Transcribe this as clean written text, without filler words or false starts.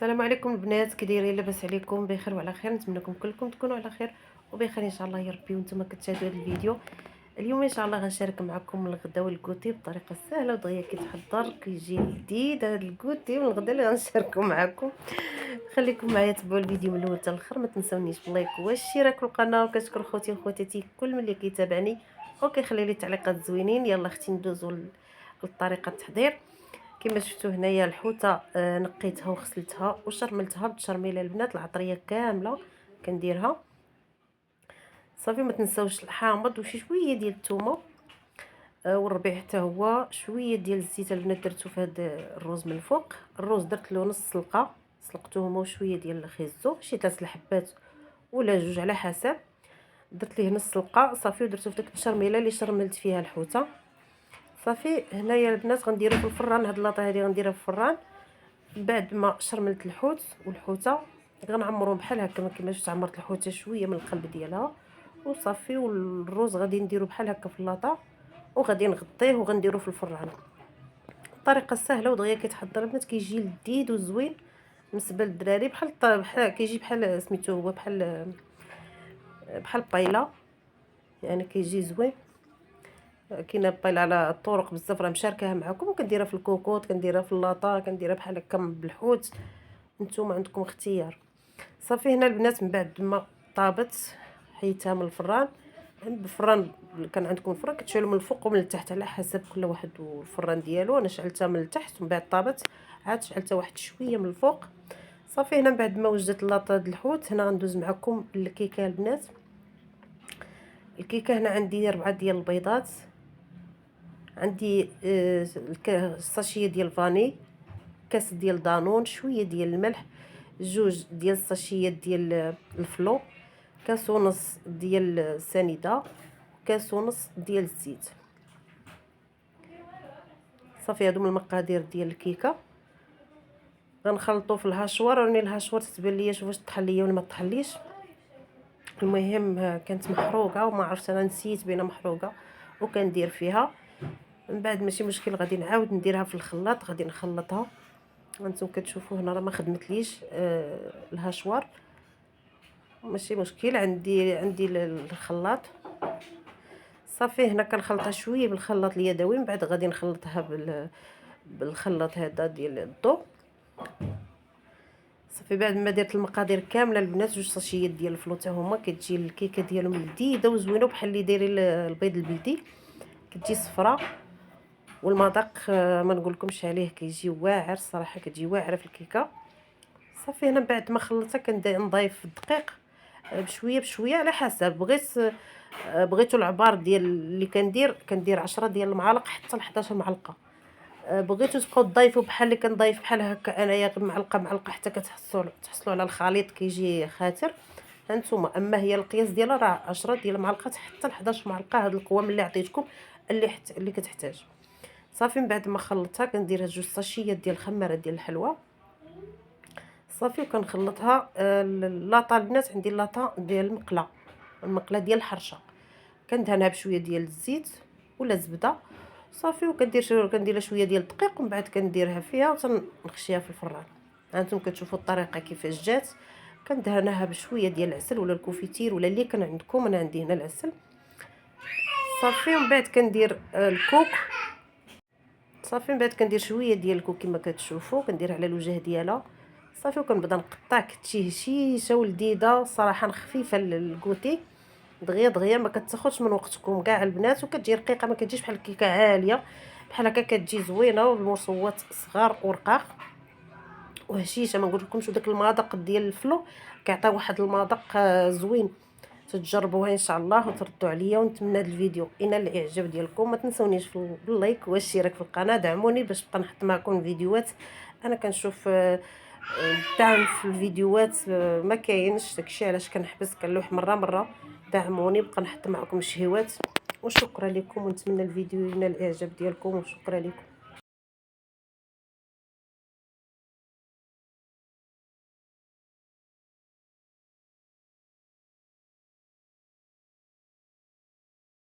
السلام عليكم البنات، كي دايرين؟ لاباس عليكم؟ بخير وعلى خير. نتمنىكم كلكم تكونوا على خير وبخير ان شاء الله يا ربي وانتم كتشاهدوا هذا الفيديو. اليوم ان شاء الله غنشارك معكم الغدا والكوتي بطريقه سهله ودغيا كيتحضر، كيجي لذيذ هذا الكوتي والغدا اللي غنشاركو معكم. خليكم معايا تبعوا الفيديو من الاول حتى الاخر، ما تنسونيش باللايك والاشتراك في القناه، وكنشكر خوتي وخواتاتي كل من اللي كيتابعني وكيخلي لي تعليقات زوينين. يلا اختي ندوزو لطريقه التحضير. كما شفتوا هنايا الحوته نقيتها وغسلتها وشرملتها بالتشرميله البنات، العطريه كامله كنديرها صافي. ما تنساوش الحامض وشي شويه ديال الثومه والربيع حتى هو، شويه ديال الزيت البنات درتو في هذا الروز من الفوق. الروز درت له نص سلقه، سلقته هما وشويه ديال الخيزو، شي 3 الحبات ولا جوج على حسب. درت ليه نص سلقه صافي ودرتو في ديك التشرميله اللي شرملت فيها الحوته صافي. هنايا البنات غنديرو في الفران، هاد لاطه هادي غنديرها في الفران بعد ما شرملت الحوت والحوته. غنعمرهم بحال هكا كما شفت، عمرت الحوته شويه من القلب ديالها وصافي. والروز غادي نديرو بحال هكا في اللاطه وغادي نغطيه وغنديرو في الفران. طريقه سهله ودغيا كيتحضر البنات، كيجي لذيذ وزوين بالنسبه للدراري، بحال كيجي بحال سميتو هو بحال بايلا، يعني كيجي زوين. كاينه بايلا على الطرق بزاف، راه مشاركاها معكم، وكنديرها في الكوكوط، كنديرها في اللاطه، كنديرها بحال هكا بالحوت، نتوما عندكم اختيار. صافي هنا البنات من بعد ما طابت حيتها من الفران. الفران كان عندكم الفران كتشعلوا من الفوق ومن التحت على حسب كل واحد والفران ديالو. انا شعلتها من التحت ومن بعد طابت عاد شعلتها واحد شويه من الفوق صافي. هنا من بعد ما وجدت اللاطه د الحوت، هنا غندوز معكم الكيكه البنات. الكيكه هنا عندي 4 ديال البيضات، عندي الساشيه ديال فاني، كاس ديال دانون، شويه ديال الملح، جوج ديال الساشيات ديال الفلو، كاس ونص ديال السنيده، كاس ونص ديال الزيت صافي. هادو من المقادير ديال الكيكه. غنخلطو في الهاشوار، راني الهاشوار تتبان ليا شوف واش طحليه ولا ما طحليش. المهم كانت محروقه وما عرفت انا نسيت بينها محروقه وكندير فيها. من بعد ماشي مشكل، غادي نعاود نديرها في الخلاط، غادي نخلطها. هانتوما كتشوفوا هنا راه ما خدمتليش الهاشوار، ماشي مشكل، عندي الخلاط صافي. هنا كنخلطها شويه بالخلاط اليدوي، من بعد غادي نخلطها بالخلاط هذا ديال الضو صافي. بعد ما درت المقادير كامله البنات، جوج ساشيات ديال الفلو حتى هما، كتجي الكيكه ديالهم لذيذه وزوينه بحال اللي دايرين البيض البلدي، كتجي صفراء. والمذاق ما نقولكمش عليه، كيجي واعر الصراحه، كتجي واعره في الكيكه صافي. هنا بعد ما خلطتها كنضيف الدقيق بشويه بشويه على حسب بغيتو العبار ديال اللي كندير 10 ديال المعالق حتى ل 11 معلقه. بغيتو تبقاو تضيفوا بحال اللي كنضيف بحال هكا انايا، غير معلقه معلقه حتى تحصلوا على الخليط كيجي خاتر. هانتوما اما هي القياس ديالها راه 10 ديال المعلقات حتى ل 11 معلقه، هاد القوام اللي عطيتكم اللي كتحتاج صافي. من بعد ما خلطتها كندير هاد جوج ساشيات ديال الخماره ديال الحلوى صافي، وكنخلطها. اللاطه البنات عندي اللاطه ديال المقله ديال الحرشه، كندهنها بشويه ديال الزيت ولا الزبده صافي، كندير لها شويه ديال الدقيق ومن بعد كنديرها فيها وتنخشيها في الفران. هانتوما كتشوفوا الطريقه كيفاش جات. كندهنها بشويه ديال العسل ولا الكوفيتير ولا اللي كان عندكم، انا عندي هنا العسل صافي. ومن بعد كندير الكوك صافي. من بعد كندير شويه ديال الكوك كما كتشوفوا، كندير على الوجه ديالها صافي، وكنبدا نقطع كتجي هشيشه ولذيذه صراحه، خفيفه للكوتي، دغيا دغيا ما كتاخذش من وقتكم كاع البنات، وكتجي رقيقه ما كتجيش بحال الكيكه عاليه بحال هكا، كتجي زوينه والمرصوات صغار ورقاق وهشيشه. ما نقولكمش وداك المذاق ديال الفلو كيعطي واحد المذاق زوين. تجربوها ان شاء الله وتردوا عليا. ونتمنى هذا الفيديو ينال الاعجاب ديالكم. ما تنسونيش في اللايك والاشتراك في القناه، دعموني باش نبقى نحط معكم فيديوهات. انا كنشوف الدعم في الفيديوهات ما كاينش، داكشي علاش كنحبس كنلوح مره مره. دعموني بقى نحط معكم الشهيوات، وشكرا لكم، ونتمنى الفيديو ينال الاعجاب ديالكم، وشكرا لكم.